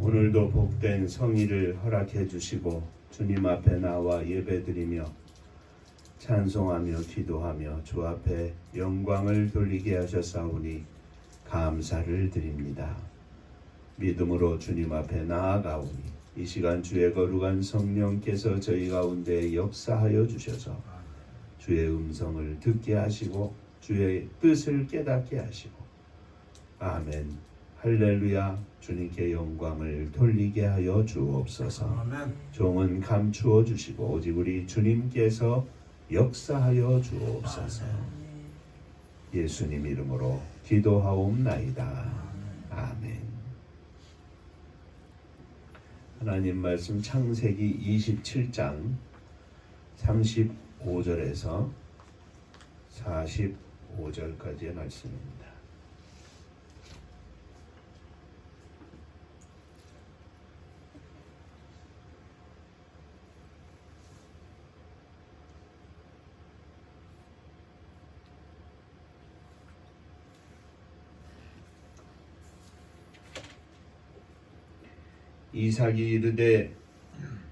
오늘도 복된 성의를 허락해 주시고 주님 앞에 나와 예배드리며 찬송하며 기도하며 주 앞에 영광을 돌리게 하셨사오니 감사를 드립니다. 믿음으로 주님 앞에 나아가오니 이 시간 주의 거룩한 성령께서 저희 가운데 역사하여 주셔서 주의 음성을 듣게 하시고 주의 뜻을 깨닫게 하시고 아멘 할렐루야 주님께 영광을 돌리게 하여 주옵소서. 아멘. 종은 감추어 주시고 오직 우리 주님께서 역사하여 주옵소서. 예수님 이름으로 기도하옵나이다. 아멘. 하나님 말씀 창세기 27장 35절에서 45절까지의 말씀입니다. 이삭이 이르되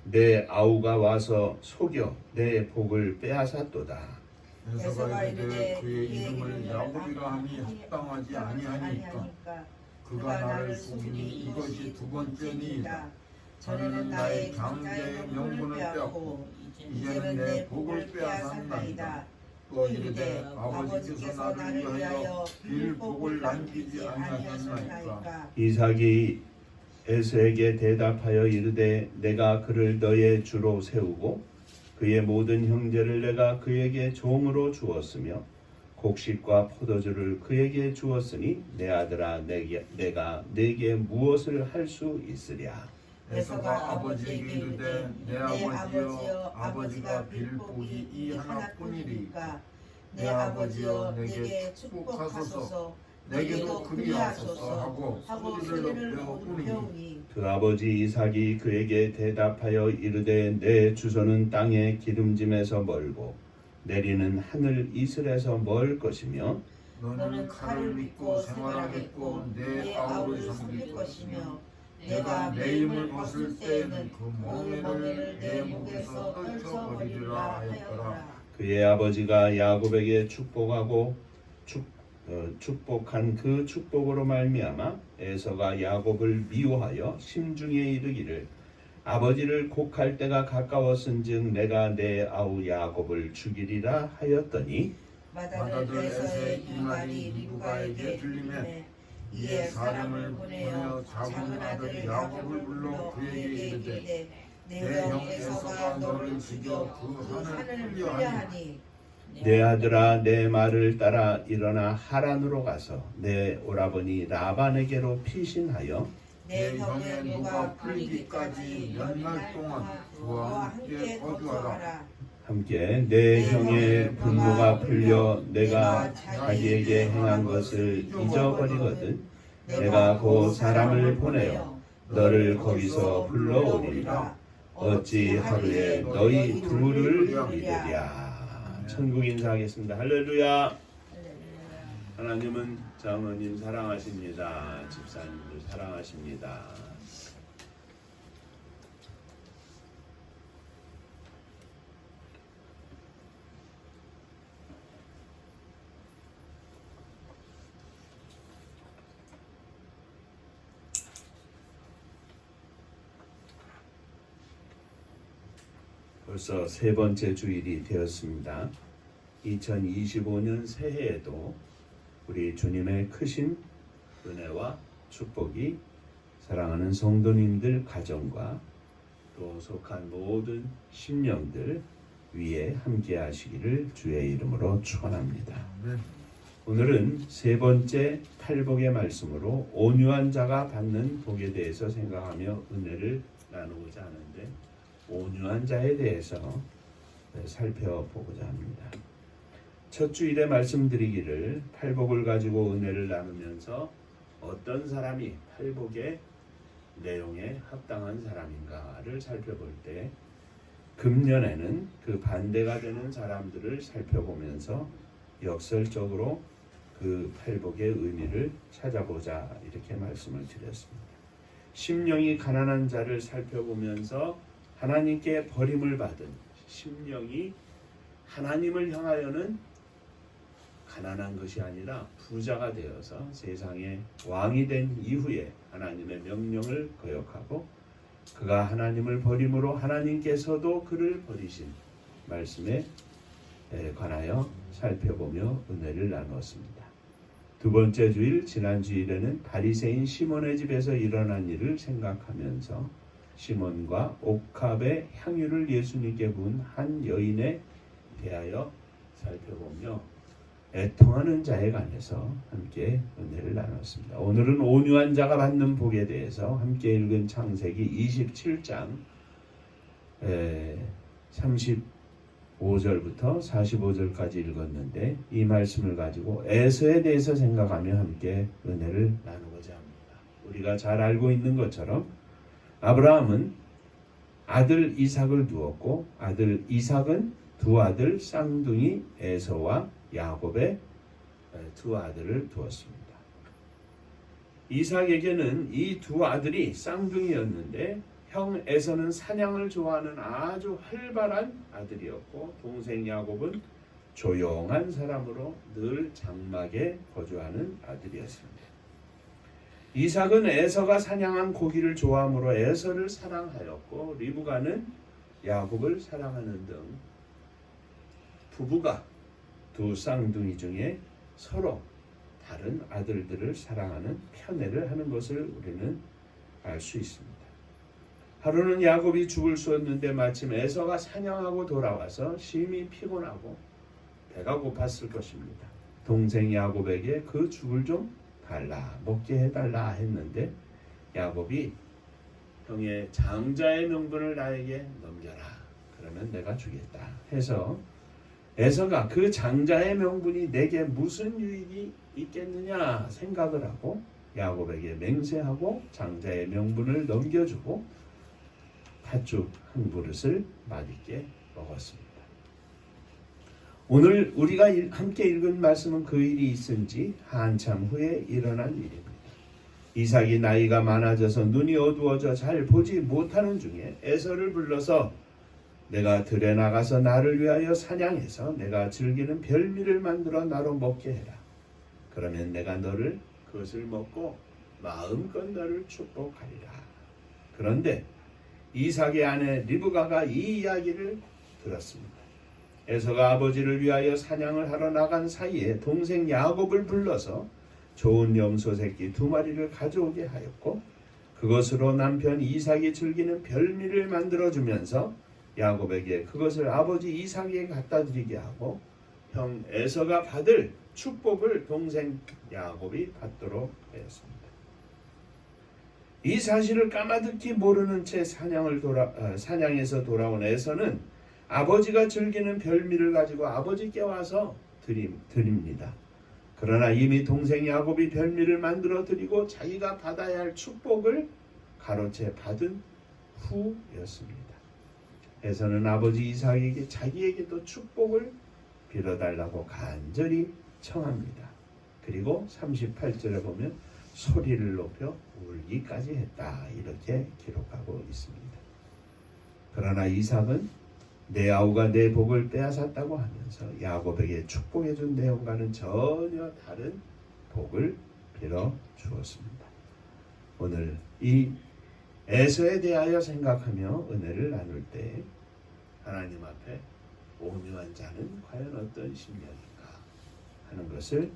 내 아우가 와서 속여 내 복을 빼앗았도다. 에서가 이르되 그의 이름을 야곱이라 하니 합당하지 아니하니까 그가 나를 속이니 이것이 두 번째니이다. 전에는 나의 장자의 명분을 빼앗고 이제는 내 복을 빼앗았나이다. 또 이르되 아버지께서 나를 위하여 빌 복을 남기지 아니하셨나이까. 이삭이 에서에게 대답하여 이르되 내가 그를 너의 주로 세우고 그의 모든 형제를 내가 그에게 종으로 주었으며 곡식과 포도주를 그에게 주었으니 내 아들아 내가 내게 무엇을 할 수 있으랴. 에서가 아버지에게 이르되 내 아버지여 아버지가 빌 복이 이 하나뿐이리까 내 아버지여 내게 축복하소서 내게도 그리하소서 하고 소리를 배우니 그 아버지 이삭이 그에게 대답하여 이르되 내 주소는 땅의 기름짐에서 멀고 내리는 하늘 이슬에서 멀 것이며 너는 칼을 믿고 생활하겠고 내 아우를 섬길 것이며 내가 내 힘을 벗을 때에는 그 멍에를 내 목에서 떨쳐버리리라 하였더라. 그의 아버지가 야곱에게 축복한 그 축복으로 말미암아 에서가 야곱을 미워하여 심중에 이르기를 아버지를 곡할 때가 가까웠은즉 내가 내 아우 야곱을 죽이리라 하였더니 맏아들 에서의 이 말이 리브가에게 들리매 이에 사람을 보내어 작은 아들 야곱을 불러 그에게 이르되 내 형 에서가 너를 죽여 그 하늘을 풀려하니 내 아들아 내 말을 따라 일어나 하란으로 가서 내 오라버니 라반에게로 피신하여 내 형의 누가 풀리기까지 연말 동안 그와 함께 거주하라. 함께 내 형의 분노가 풀려 내가 자기에게 행한 것을 잊어버리거든 내가 곧 사람을 보내어 너를 거기서 불러오리라. 어찌 하루에 너희 둘을 이르랴. 천국 인사하겠습니다. 할렐루야. 하나님은 장로님 사랑하십니다. 집사님들 사랑하십니다. 벌써 세 번째 주일이 되었습니다. 2025년 새해에도 우리 주님의 크신 은혜와 축복이 사랑하는 성도님들 가정과 또 속한 모든 심령들 위에 함께 하시기를 주의 이름으로 축원합니다. 오늘은 세 번째 팔복의 말씀으로 온유한 자가 받는 복에 대해서 생각하며 은혜를 나누고자 하는데 온유한 자에 대해서 살펴보고자 합니다. 첫 주일에 말씀드리기를 팔복을 가지고 은혜를 나누면서 어떤 사람이 팔복의 내용에 합당한 사람인가를 살펴볼 때 금년에는 그 반대가 되는 사람들을 살펴보면서 역설적으로 그 팔복의 의미를 찾아보자 이렇게 말씀을 드렸습니다. 심령이 가난한 자를 살펴보면서 하나님께 버림을 받은 심령이 하나님을 향하여는 가난한 것이 아니라 부자가 되어서 세상의 왕이 된 이후에 하나님의 명령을 거역하고 그가 하나님을 버림으로 하나님께서도 그를 버리신 말씀에 관하여 살펴보며 은혜를 나누었습니다. 두 번째 주일, 지난 주일에는 바리새인 시몬의 집에서 일어난 일을 생각하면서 시몬과 옥합의 향유를 예수님께 부은 한 여인에 대하여 살펴보며 애통하는 자에 관해서 함께 은혜를 나눴습니다. 오늘은 온유한 자가 받는 복에 대해서 함께 읽은 창세기 27장 35절부터 45절까지 읽었는데 이 말씀을 가지고 에서에 대해서 생각하며 함께 은혜를 나누고자 합니다. 우리가 잘 알고 있는 것처럼 아브라함은 아들 이삭을 두었고 아들 이삭은 두 아들 쌍둥이 에서와 야곱의 두 아들을 두었습니다. 이삭에게는 이 두 아들이 쌍둥이였는데 형 에서는 사냥을 좋아하는 아주 활발한 아들이었고 동생 야곱은 조용한 사람으로 늘 장막에 거주하는 아들이었습니다. 이삭은 에서가 사냥한 고기를 좋아하므로 에서를 사랑하였고 리브가는 야곱을 사랑하는 등 부부가 두 쌍둥이 중에 서로 다른 아들들을 사랑하는 편애를 하는 것을 우리는 알 수 있습니다. 하루는 야곱이 죽을 쏘았는데 마침 에서가 사냥하고 돌아와서 심히 피곤하고 배가 고팠을 것입니다. 동생 야곱에게 그 죽을 좀 달라, 먹게 해달라 했는데 야곱이 형의 장자의 명분을 나에게 넘겨라. 그러면 내가 주겠다 해서 에서가 그 장자의 명분이 내게 무슨 유익이 있겠느냐 생각을 하고 야곱에게 맹세하고 장자의 명분을 넘겨주고 팥죽 한 그릇을 맛있게 먹었습니다. 오늘 우리가 함께 읽은 말씀은 그 일이 있은 지 한참 후에 일어난 일입니다. 이삭이 나이가 많아져서 눈이 어두워져 잘 보지 못하는 중에 에서를 불러서 내가 들에 나가서 나를 위하여 사냥해서 내가 즐기는 별미를 만들어 나로 먹게 해라. 그러면 내가 너를 그것을 먹고 마음껏 너를 축복하리라. 그런데 이삭의 아내 리브가가 이 이야기를 들었습니다. 에서가 아버지를 위하여 사냥을 하러 나간 사이에 동생 야곱을 불러서 좋은 염소 새끼 2마리를 가져오게 하였고 그것으로 남편 이삭이 즐기는 별미를 만들어주면서 야곱에게 그것을 아버지 이삭에게 갖다 드리게 하고 형 에서가 받을 축복을 동생 야곱이 받도록 하였습니다. 이 사실을 까마득히 모르는 채 사냥에서 돌아온 에서는 아버지가 즐기는 별미를 가지고 아버지께 와서 드립니다. 그러나 이미 동생 야곱이 별미를 만들어 드리고 자기가 받아야 할 축복을 가로채 받은 후였습니다. 에서는 아버지 이삭에게 자기에게도 축복을 빌어달라고 간절히 청합니다. 그리고 38절에 보면 소리를 높여 울기까지 했다. 이렇게 기록하고 있습니다. 그러나 이삭은 내 아우가 내 복을 빼앗았다고 하면서 야곱에게 축복해 준 내용과는 전혀 다른 복을 빌어 주었습니다. 오늘 이 에서에 대하여 생각하며 은혜를 나눌 때 하나님 앞에 온유한 자는 과연 어떤 심령인가 하는 것을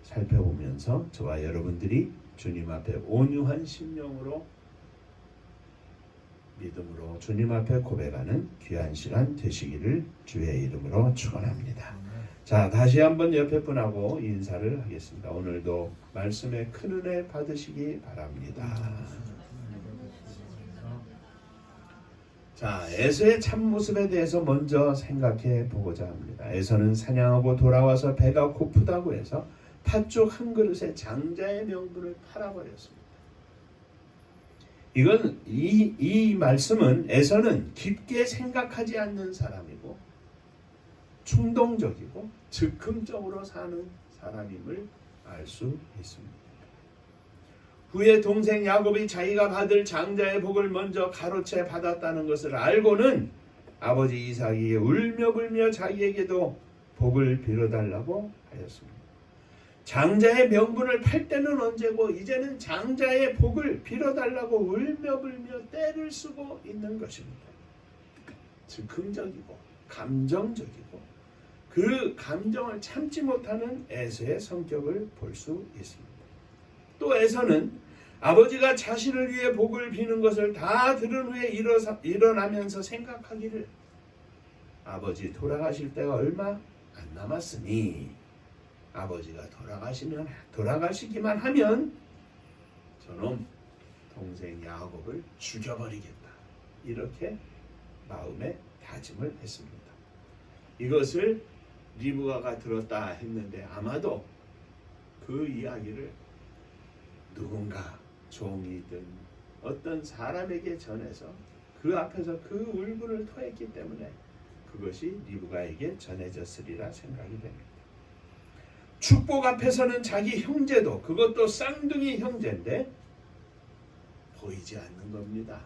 살펴보면서 저와 여러분들이 주님 앞에 온유한 심령으로 믿음으로 주님 앞에 고백하는 귀한 시간 되시기를 주의 이름으로 축원합니다. 자, 다시 한번 옆에 분하고 인사를 하겠습니다. 오늘도 말씀에 큰 은혜 받으시기 바랍니다. 자, 에서의 참모습에 대해서 먼저 생각해 보고자 합니다. 에서는 사냥하고 돌아와서 배가 고프다고 해서 팥죽 한 그릇에 장자의 명분을 팔아버렸습니다. 이건 이 말씀은 에서는 깊게 생각하지 않는 사람이고 충동적이고 즉흥적으로 사는 사람임을 알 수 있습니다. 후에 동생 야곱이 자기가 받을 장자의 복을 먼저 가로채 받았다는 것을 알고는 아버지 이삭에게 울며불며 자기에게도 복을 빌어달라고 하였습니다. 장자의 명분을 팔 때는 언제고 이제는 장자의 복을 빌어달라고 울며불며 떼를 쓰고 있는 것입니다. 즉흥적이고 감정적이고 그 감정을 참지 못하는 에서의 성격을 볼 수 있습니다. 또 에서는 아버지가 자신을 위해 복을 비는 것을 다 들은 후에 일어나면서 생각하기를 아버지 돌아가실 때가 얼마 안 남았으니 아버지가 돌아가시기만 하면 저놈 동생 야곱을 죽여버리겠다. 이렇게 마음에 다짐을 했습니다. 이것을 리브가가 들었다 했는데 아마도 그 이야기를 누군가 종이든 어떤 사람에게 전해서 그 앞에서 그 울분을 토했기 때문에 그것이 리브가에게 전해졌으리라 생각이 됩니다. 축복 앞에서는 자기 형제도 그것도 쌍둥이 형제인데 보이지 않는 겁니다.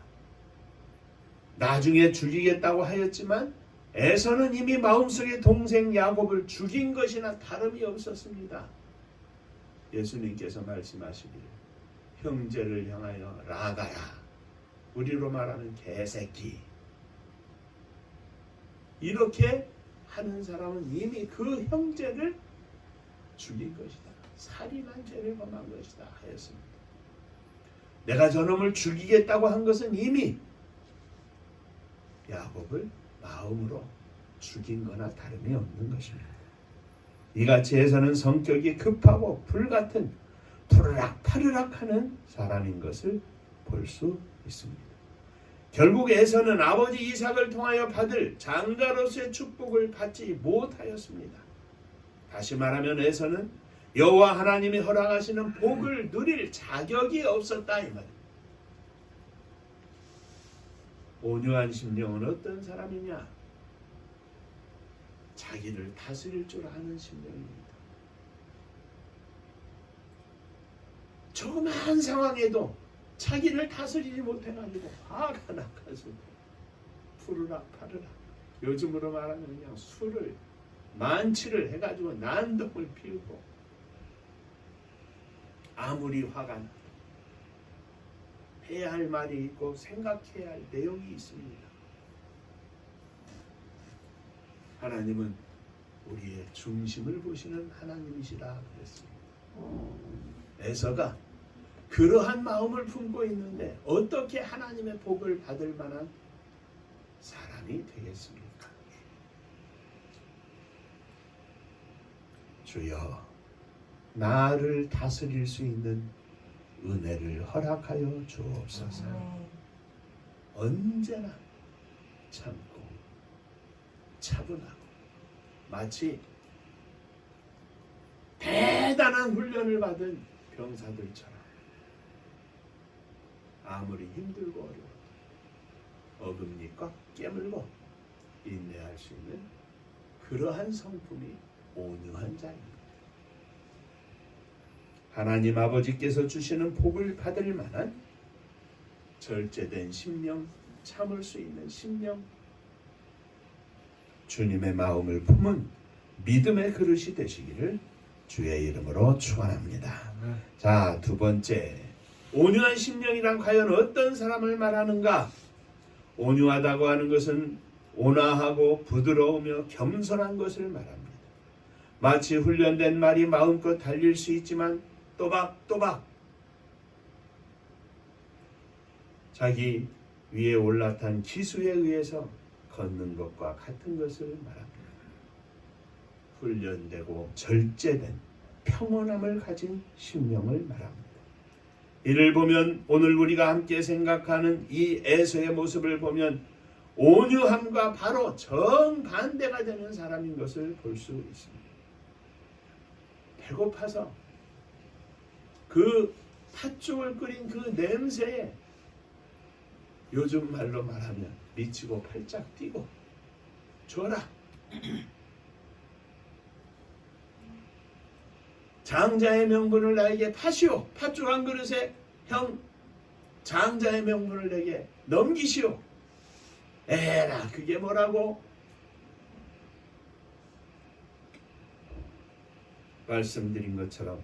나중에 죽이겠다고 하였지만 에서는 이미 마음속에 동생 야곱을 죽인 것이나 다름이 없었습니다. 예수님께서 말씀하시기를 형제를 향하여 라가라, 우리로 말하는 개새끼, 이렇게 하는 사람은 이미 그 형제를 죽인 것이다. 살인한 죄를 범한 것이다 하였습니다. 내가 저놈을 죽이겠다고 한 것은 이미 야곱을 마음으로 죽인 거나 다름이 없는 것입니다. 이같이 해서는 성격이 급하고 불같은 푸르락 파르락 하는 사람인 것을 볼 수 있습니다. 결국 에서는 아버지 이삭을 통하여 받을 장자로서의 축복을 받지 못하였습니다. 다시 말하면 에서는 여호와 하나님이 허락하시는 복을 누릴 자격이 없었다 이 말입니다. 온유한 심령은 어떤 사람이냐? 자기를 다스릴 줄 아는 심령입니다. 조그마한 상황에도 자기를 다스리지 못해가지고 화가 나가지고 푸르락 파르락, 요즘으로 말하면 그냥 술을 만취를 해가지고 난동을 피우고 아무리 화가 나도 해야 할 말이 있고 생각해야 할 내용이 있습니다. 하나님은 우리의 중심을 보시는 하나님이시라 그랬습니다. 에서가 그러한 마음을 품고 있는데 어떻게 하나님의 복을 받을 만한 사람이 되겠습니까? 주여, 나를 다스릴 수 있는 은혜를 허락하여 주옵소서. 언제나 참고 차분하고 마치 대단한 훈련을 받은 병사들처럼 아무리 힘들고 어려워 어금니 꽉 깨물고 인내할 수 있는 그러한 성품이 온유한 자입니다. 하나님 아버지께서 주시는 복을 받을 만한 절제된 심령, 참을 수 있는 심령, 주님의 마음을 품은 믿음의 그릇이 되시기를 주의 이름으로 축원합니다. 자, 두 번째, 온유한 심령이란 과연 어떤 사람을 말하는가? 온유하다고 하는 것은 온화하고 부드러우며 겸손한 것을 말합니다. 마치 훈련된 말이 마음껏 달릴 수 있지만 또박또박 자기 위에 올라탄 기수에 의해서 걷는 것과 같은 것을 말합니다. 훈련되고 절제된 평온함을 가진 심령을 말합니다. 이를 보면 오늘 우리가 함께 생각하는 이 에서의 모습을 보면 온유함과 바로 정반대가 되는 사람인 것을 볼 수 있습니다. 배고파서 그 팥죽을 끓인 그 냄새에 요즘 말로 말하면 미치고 팔짝 뛰고 줘라. 장자의 명분을 나에게 파시오. 팥죽 한 그릇에 형 장자의 명분을 내게 넘기시오. 에라 그게 뭐라고? 말씀드린 것처럼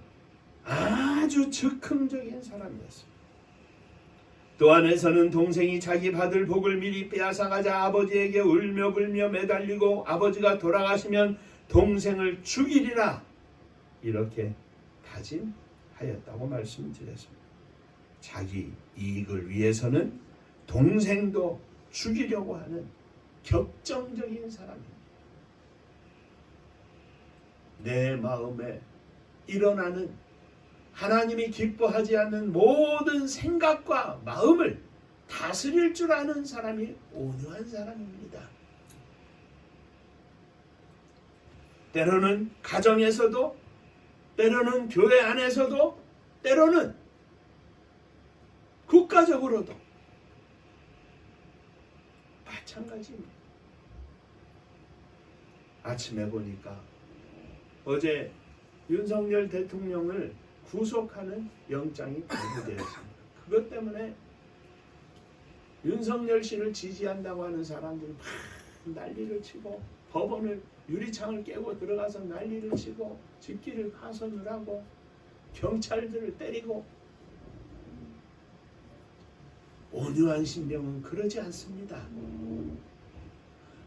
아주 즉흥적인 사람이었습니다. 또 안에서는 동생이 자기 받을 복을 미리 빼앗아가자 아버지에게 울며 불며 매달리고 아버지가 돌아가시면 동생을 죽이리라 이렇게 다짐하였다고 말씀드렸습니다. 자기 이익을 위해서는 동생도 죽이려고 하는 격정적인 사람입니다. 내 마음에 일어나는 하나님이 기뻐하지 않는 모든 생각과 마음을 다스릴 줄 아는 사람이 온유한 사람입니다. 때로는 가정에서도, 때로는 교회 안에서도, 때로는 국가적으로도 마찬가지입니다. 아침에 보니까 어제 윤석열 대통령을 구속하는 영장이 발부되었습니다. 그것 때문에 윤석열 씨를 지지한다고 하는 사람들이 막 난리를 치고 법원을 유리창을 깨고 들어가서 난리를 치고 집기를 파손을 하고 경찰들을 때리고 온유한 신령은 그러지 않습니다.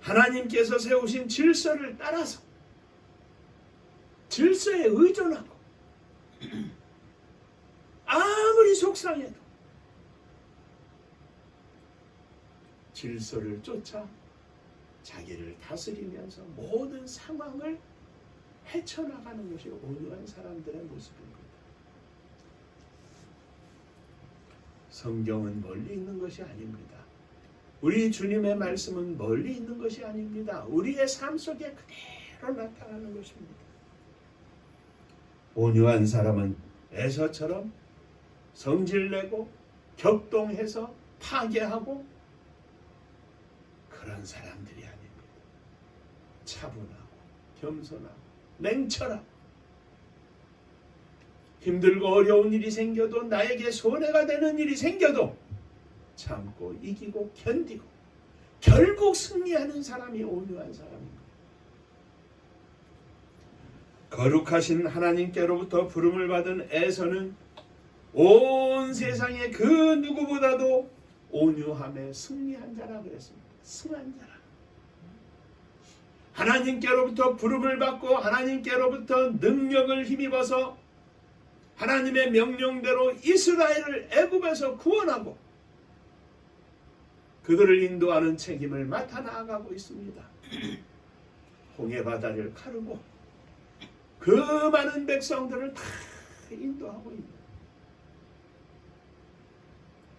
하나님께서 세우신 질서를 따라서 질서에 의존하고 아무리 속상해도 질서를 쫓아 자기를 다스리면서 모든 상황을 헤쳐나가는 것이 온유한 사람들의 모습입니다. 성경은 멀리 있는 것이 아닙니다. 우리 주님의 말씀은 멀리 있는 것이 아닙니다. 우리의 삶 속에 그대로 나타나는 것입니다. 온유한 사람은 에서처럼 성질내고 격동해서 파괴하고 그런 사람들이 아닙니다. 차분하고 겸손하고 냉철하고 힘들고 어려운 일이 생겨도 나에게 손해가 되는 일이 생겨도 참고 이기고 견디고 결국 승리하는 사람이 온유한 사람입니다. 거룩하신 하나님께로부터 부름을 받은 에서는 온 세상의 그 누구보다도 온유함에 승리한 자라 그랬습니다. 승한 자라. 하나님께로부터 부름을 받고 하나님께로부터 능력을 힘입어서 하나님의 명령대로 이스라엘을 애굽에서 구원하고 그들을 인도하는 책임을 맡아 나아가고 있습니다. 홍해 바다를 가르고 그 많은 백성들을 다 인도하고 있는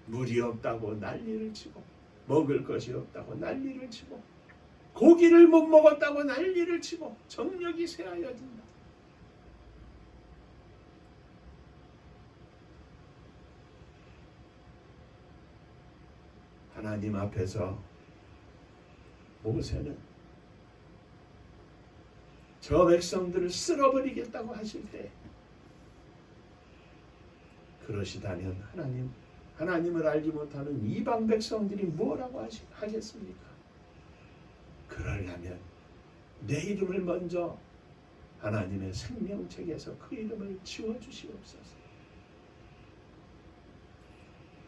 물이 없다고 난리를 치고 먹을 것이 없다고 난리를 치고 고기를 못 먹었다고 난리를 치고 정력이 쇠하여진다. 하나님 앞에서 모세는 저 백성들을 쓸어버리겠다고 하실 때 그러시다면 하나님을 알지 못하는 이방 백성들이 뭐라고 하겠습니까? 그러려면 내 이름을 먼저 하나님의 생명책에서 그 이름을 지워주시옵소서.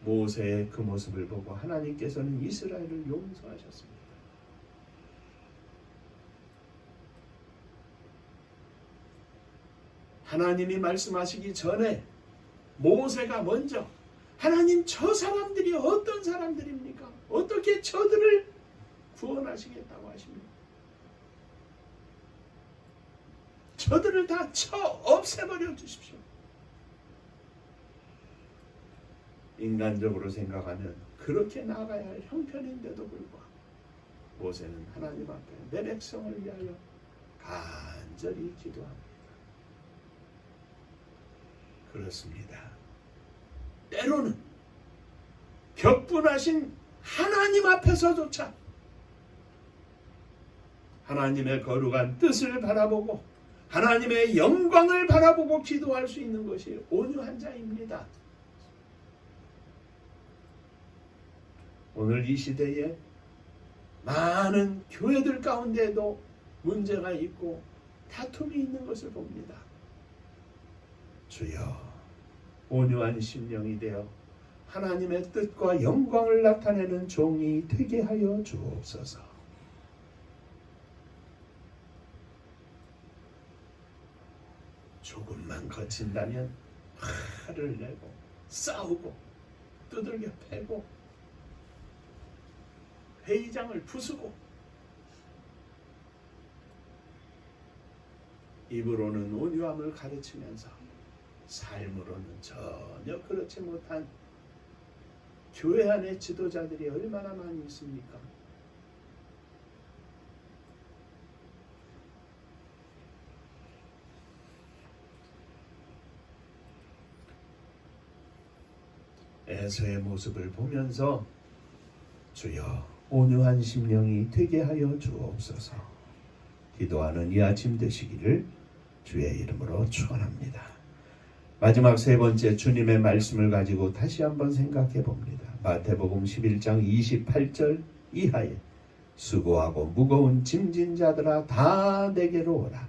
모세의 그 모습을 보고 하나님께서는 이스라엘을 용서하셨습니다. 하나님이 말씀하시기 전에 모세가 먼저 하나님 저 사람들이 어떤 사람들입니까? 어떻게 저들을 구원하시겠다고 하십니까? 저들을 다 쳐 없애버려 주십시오. 인간적으로 생각하면 그렇게 나가야 할 형편인데도 불구하고 모세는 하나님 앞에 내 백성을 위하여 간절히 기도합니다. 그렇습니다. 때로는 격분하신 하나님 앞에서조차 하나님의 거룩한 뜻을 바라보고 하나님의 영광을 바라보고 기도할 수 있는 것이 온유한 자입니다. 오늘 이 시대에 많은 교회들 가운데도 문제가 있고 다툼이 있는 것을 봅니다. 주여, 온유한 심령이 되어 하나님의 뜻과 영광을 나타내는 종이 되게 하여 주옵소서. 조금만 거친다면 화를 내고 싸우고 두들겨 패고 회의장을 부수고, 입으로는 온유함을 가르치면서 삶으로는 전혀 그렇지 못한 교회 안의 지도자들이 얼마나 많이 있습니까? 에서의 모습을 보면서 주여, 온유한 심령이 되게 하여 주옵소서. 기도하는 이 아침 되시기를 주의 이름으로 축원합니다. 마지막 세 번째, 주님의 말씀을 가지고 다시 한번 생각해 봅니다. 마태복음 11장 28절 이하에 수고하고 무거운 짐진 자들아 다 내게로 오라.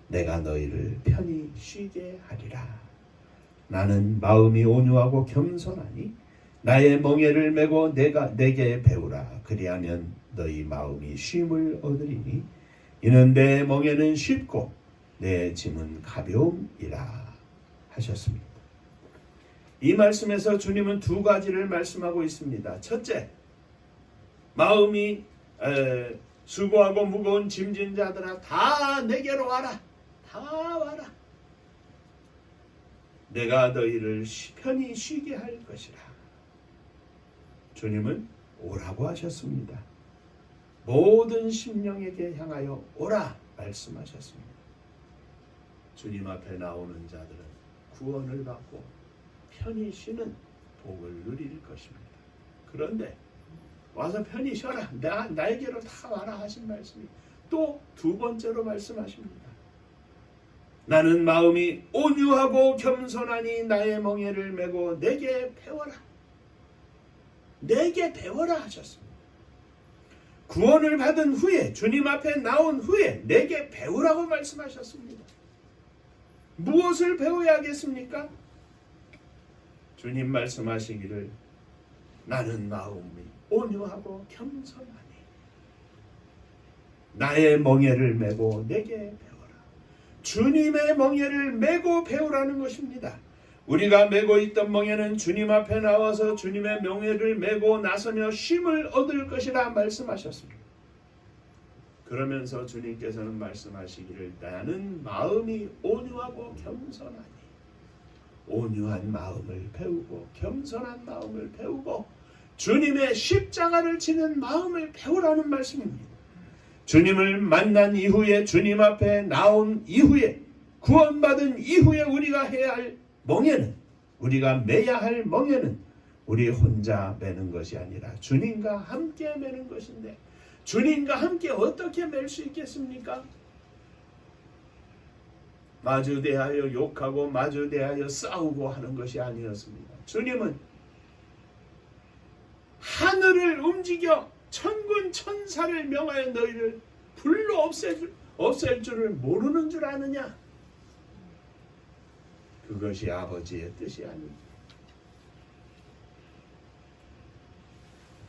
내가 너희를 편히 쉬게 하리라. 나는 마음이 온유하고 겸손하니 나의 멍에를 메고 내게 배우라. 그리하면 너희 마음이 쉼을 얻으리니 이는 내 멍에는 쉽고 내 짐은 가벼움이라 하셨습니다. 이 말씀에서 주님은 두 가지를 말씀하고 있습니다. 첫째, 마음이 수고하고 무거운 짐진 자들아 다 내게로 와라. 다 와라. 내가 너희를 편히 쉬게 할 것이라. 주님은 오라고 하셨습니다. 모든 심령에게 향하여 오라 말씀하셨습니다. 주님 앞에 나오는 자들은 구원을 받고 편히 쉬는 복을 누릴 것입니다. 그런데 와서 편히 쉬어라. 나에게로 다 와라 하신 말씀이 또 두 번째로 말씀하십니다. 나는 마음이 온유하고 겸손하니 나의 멍에를 메고 내게 배워라. 내게 배워라 하셨습니다. 구원을 받은 후에, 주님 앞에 나온 후에 내게 배우라고 말씀하셨습니다. 무엇을 배워야겠습니까? 주님 말씀하시기를 나는 마음이 온유하고 겸손하니 나의 멍에를 메고 내게 배워라. 주님의 멍에를 메고 배우라는 것입니다. 우리가 메고 있던 멍에는 주님 앞에 나와서 주님의 멍에를 메고 나서며 쉼을 얻을 것이라 말씀하셨습니다. 그러면서 주님께서는 말씀하시기를 나는 마음이 온유하고 겸손하니 온유한 마음을 배우고 겸손한 마음을 배우고 주님의 십자가를 지는 마음을 배우라는 말씀입니다. 주님을 만난 이후에, 주님 앞에 나온 이후에, 구원받은 이후에 우리가 해야 할 멍에는, 우리가 매야 할 멍에는 우리 혼자 매는 것이 아니라 주님과 함께 매는 것인데, 주님과 함께 어떻게 맬 수 있겠습니까? 마주대하여 욕하고 마주대하여 싸우고 하는 것이 아니었습니다. 주님은 하늘을 움직여 천군 천사를 명하여 너희를 불로 없앨 줄을 모르는 줄 아느냐? 그것이 아버지의 뜻이 아닙니다.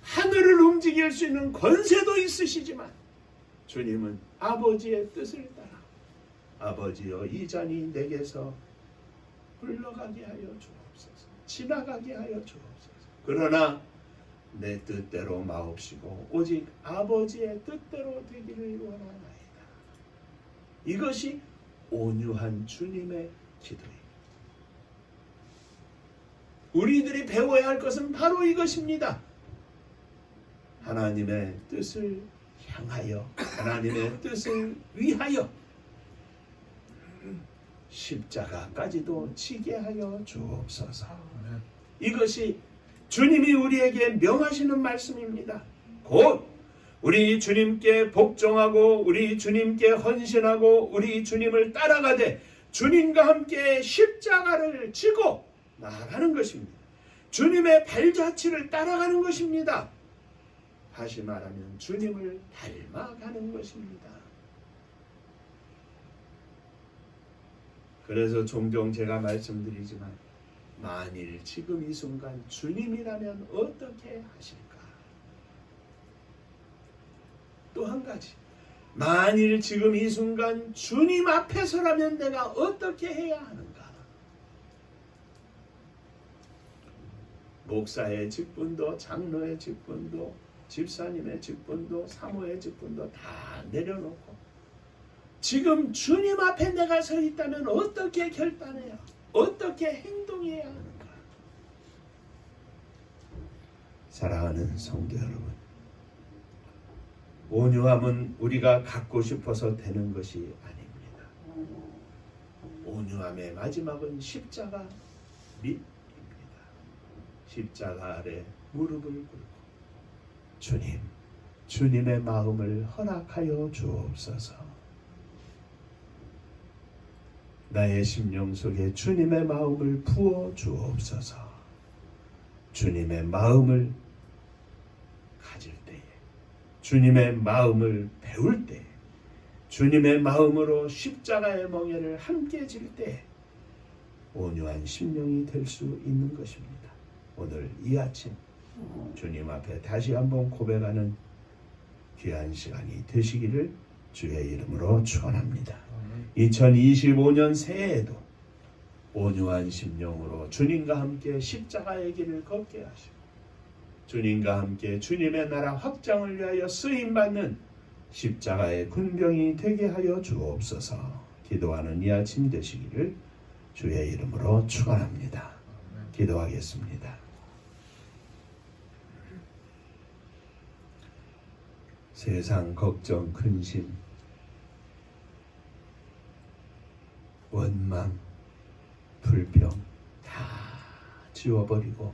하늘을 움직일 수 있는 권세도 있으시지만 주님은 아버지의 뜻을 따라 아버지여 이 잔이 내게서 흘러가게 하여 주옵소서. 지나가게 하여 주옵소서. 그러나 내 뜻대로 마옵시고 오직 아버지의 뜻대로 되기를 원하나이다. 이것이 온유한 주님의 기도입니다. 우리들이 배워야 할 것은 바로 이것입니다. 하나님의 뜻을 향하여, 하나님의 뜻을 위하여 십자가까지도 지게 하여 주옵소서. 이것이 주님이 우리에게 명하시는 말씀입니다. 곧 우리 주님께 복종하고 우리 주님께 헌신하고 우리 주님을 따라가되 주님과 함께 십자가를 지고 나아가는 것입니다. 주님의 발자취를 따라가는 것입니다. 다시 말하면 주님을 닮아가는 것입니다. 그래서 종종 제가 말씀드리지만 만일 지금 이 순간 주님이라면 어떻게 하실까? 또 한 가지, 만일 지금 이 순간 주님 앞에서라면 내가 어떻게 해야 하는가? 목사의 직분도, 장로의 직분도, 집사님의 직분도, 사모의 직분도 다 내려놓고 지금 주님 앞에 내가 서 있다면 어떻게 결단해야, 어떻게 행동해야 하는가? 사랑하는 성도 여러분, 온유함은 우리가 갖고 싶어서 되는 것이 아닙니다. 온유함의 마지막은 십자가 밑입니다. 십자가 아래 무릎을 꿇고 주님, 주님의 마음을 허락하여 주옵소서. 나의 심령 속에 주님의 마음을 부어 주옵소서. 주님의 마음을 가질 때에, 주님의 마음을 배울 때에, 주님의 마음으로 십자가의 멍에를 함께 질 때에 온유한 심령이 될 수 있는 것입니다. 오늘 이 아침 주님 앞에 다시 한번 고백하는 귀한 시간이 되시기를 주의 이름으로 축원합니다. 2025년 새해에도 온유한 심령으로 주님과 함께 십자가의 길을 걷게 하시고 주님과 함께 주님의 나라 확장을 위하여 쓰임받는 십자가의 군병이 되게 하여 주옵소서. 기도하는 이 아침 되시기를 주의 이름으로 축원합니다. 기도하겠습니다. 세상 걱정, 근심, 원망, 불평 다 지워버리고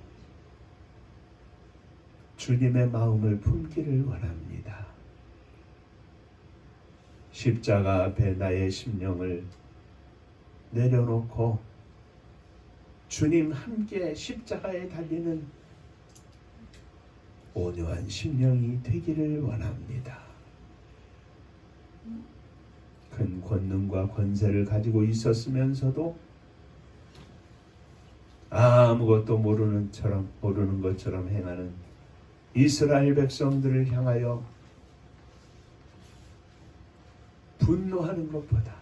주님의 마음을 품기를 원합니다. 십자가 앞에 나의 심령을 내려놓고 주님 함께 십자가에 달리는 온유한 심령이 되기를 원합니다. 큰 권능과 권세를 가지고 있었으면서도 아무것도 모르는 것처럼 행하는 이스라엘 백성들을 향하여 분노하는 것보다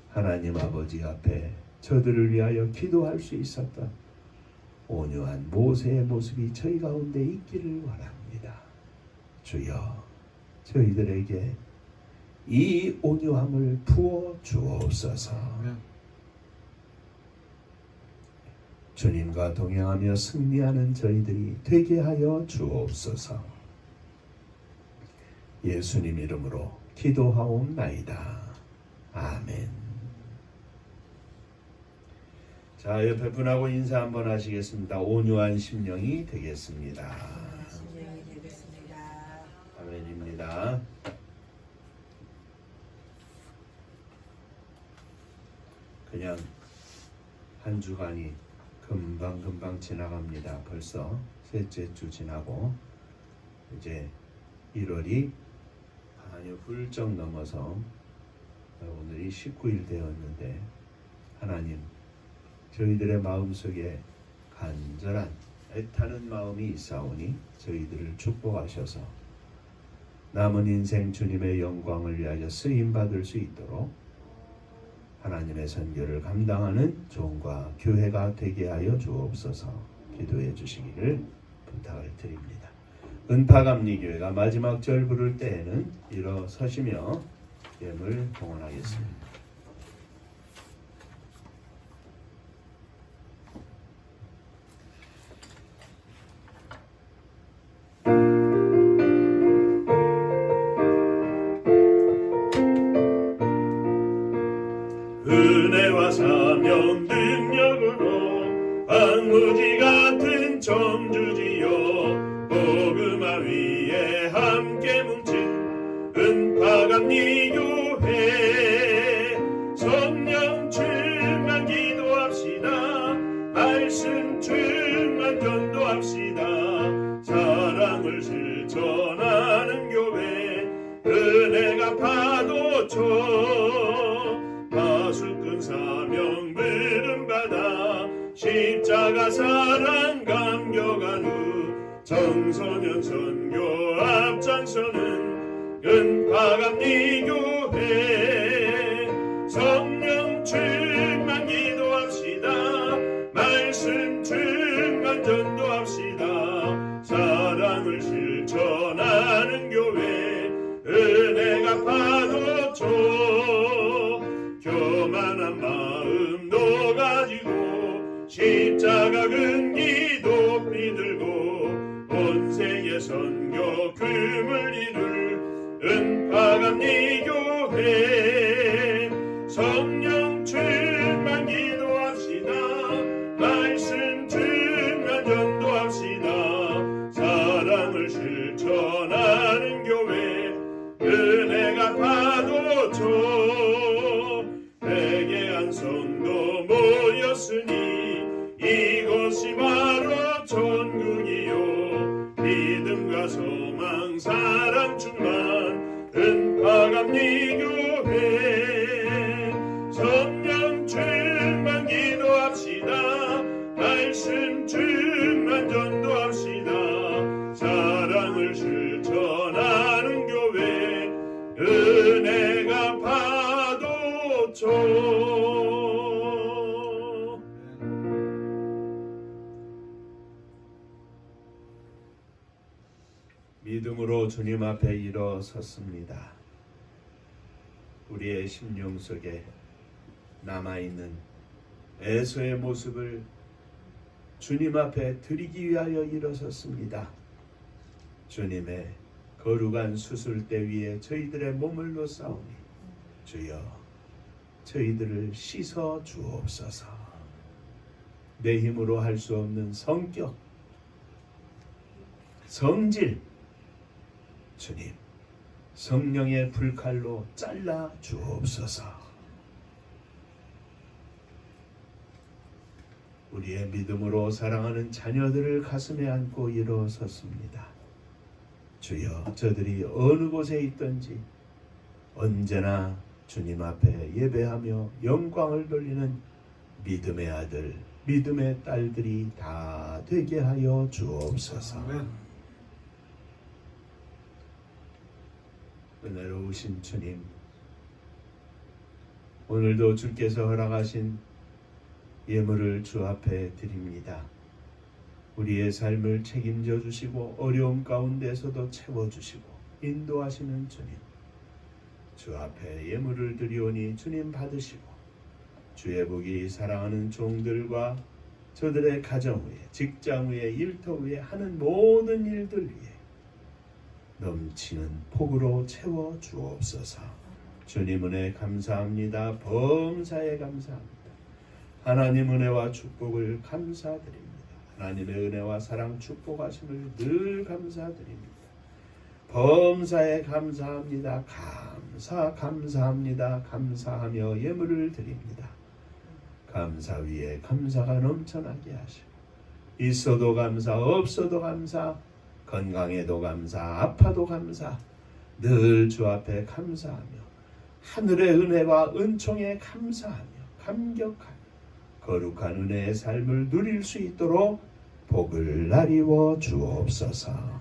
하나님 아버지 앞에 저들을 위하여 기도할 수 있었던 온유한 모세의 모습이 저희 가운데 있기를 원합니다. 주여, 저희들에게 이 온유함을 부어 주옵소서. 주님과 동행하며 승리하는 저희들이 되게 하여 주옵소서. 예수님 이름으로 기도하옵나이다. 아멘. 자, 옆에 분하고 인사 한번 하시겠습니다. 온유한 심령이 되겠습니다. 아멘입니다. 그냥 한 주간이 금방 지나갑니다. 벌써 셋째 주 지나고 이제 1월이 아주 훌쩍 넘어서 오늘이 19일 되었는데 하나님, 저희들의 마음속에 간절한 애타는 마음이 있사오니 저희들을 축복하셔서 남은 인생 주님의 영광을 위하여 쓰임받을 수 있도록 하나님의 선교를 감당하는 종과 교회가 되게 하여 주옵소서. 기도해 주시기를 부탁을 드립니다. 은파감리교회가 마지막 절 부를 때에는 일어서시며 예물 봉헌하겠습니다. 은혜와 사명 능력으로 황무지 같은 청주지요 복음화 위에 함께 뭉친 은파감리교회 사랑을 실천하는 교회 은혜가 파도쳐 파수꾼 사명 부름받아 십자가 사랑 감격한 후 청소년 선교 앞장서는 은파감리 교회 성령 충만 기도합시다. 말씀 충만 전도합시다. 사랑을 실천하는 교회 은혜가 파도쳐 교만한 마음도 가지고 십자가 근기 높이 들고 온 세계 선교 금을 이룰 은파감리 교회 성령 충만 기도합시다. 말씀 충만 전도합시다. 사랑을 실천하는 교회 은혜가 파도쳐 회개한 성도 모였으니 이곳이 바로 천국이요 믿음과 소망 사랑 충만 은파감리 교회 성령 충만 기도합시다. 말씀 충만 전도합시다. 사랑을 실천하는 교회 은혜가 파도쳐 믿음으로 주님 앞에 일어섰습니다. 우리의 심령 속에 남아있는 에서의 모습을 주님 앞에 드리기 위하여 일어섰습니다. 주님의 거룩한 수술대 위에 저희들의 몸을 놓사오니 주여 저희들을 씻어 주옵소서. 내 힘으로 할 수 없는 성격, 성질 주님 성령의 불칼로 잘라 주옵소서. 우리의 믿음으로 사랑하는 자녀들을 가슴에 안고 일어섰습니다. 주여 저들이 어느 곳에 있든지 언제나 주님 앞에 예배하며 영광을 돌리는 믿음의 아들, 믿음의 딸들이 다 되게 하여 주옵소서. 아멘. 은혜로우신 주님, 오늘도 주께서 허락하신 예물을 주 앞에 드립니다. 우리의 삶을 책임져 주시고 어려움 가운데서도 채워주시고 인도하시는 주님, 주 앞에 예물을 드리오니 주님 받으시고 주의 복이 사랑하는 종들과 저들의 가정 위에, 직장 위에, 일터 위에 하는 모든 일들 위에 넘치는 복으로 채워 주옵소서. 주님 은혜 감사합니다. 범사에 감사합니다. 하나님 은혜와 축복을 감사드립니다. 하나님의 은혜와 사랑 축복하심을 늘 감사드립니다. 범사에 감사합니다. 감사합니다. 감사하며 예물을 드립니다. 감사 위에 감사가 넘쳐나게 하시고 있어도 감사, 없어도 감사, 건강에도 감사, 아파도 감사, 늘 주 앞에 감사하며 하늘의 은혜와 은총에 감사하며 감격하며 거룩한 은혜의 삶을 누릴 수 있도록 복을 나리워 주옵소서.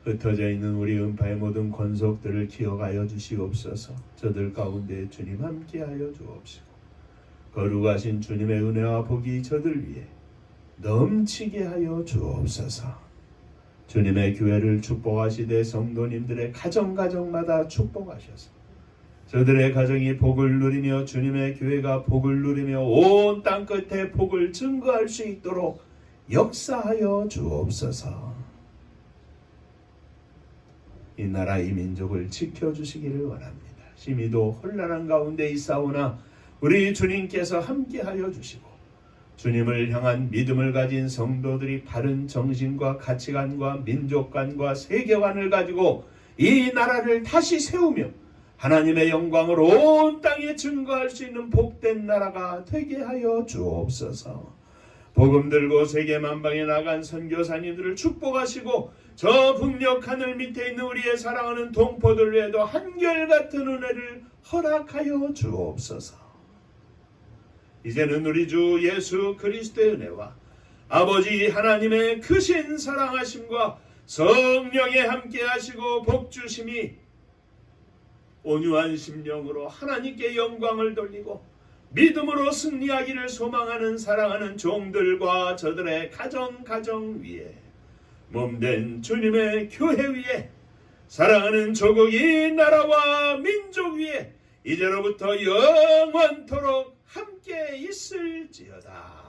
흩어져 있는 우리 은파의 모든 권속들을 기억하여 주시옵소서. 저들 가운데 주님 함께하여 주옵시고 거룩하신 주님의 은혜와 복이 저들 위해 넘치게 하여 주옵소서. 주님의 교회를 축복하시되 성도님들의 가정마다 축복하셔서 저들의 가정이 복을 누리며 주님의 교회가 복을 누리며 온 땅 끝에 복을 증거할 수 있도록 역사하여 주옵소서. 이 나라 이 민족을 지켜주시기를 원합니다. 심히도 혼란한 가운데 있사오나 우리 주님께서 함께하여 주시고 주님을 향한 믿음을 가진 성도들이 바른 정신과 가치관과 민족관과 세계관을 가지고 이 나라를 다시 세우며 하나님의 영광을 온 땅에 증거할 수 있는 복된 나라가 되게 하여 주옵소서. 복음 들고 세계 만방에 나간 선교사님들을 축복하시고 저 북녘 하늘 밑에 있는 우리의 사랑하는 동포들 외에도 한결같은 은혜를 허락하여 주옵소서. 이제는 우리 주 예수 그리스도의 은혜와 아버지 하나님의 크신 사랑하심과 성령의 함께 하시고 복주심이 온유한 심령으로 하나님께 영광을 돌리고 믿음으로 승리하기를 소망하는 사랑하는 종들과 저들의 가정 위에 몸된 주님의 교회 위에 사랑하는 조국이 나라와 민족 위에 이제로부터 영원토록 함께 있을지어다.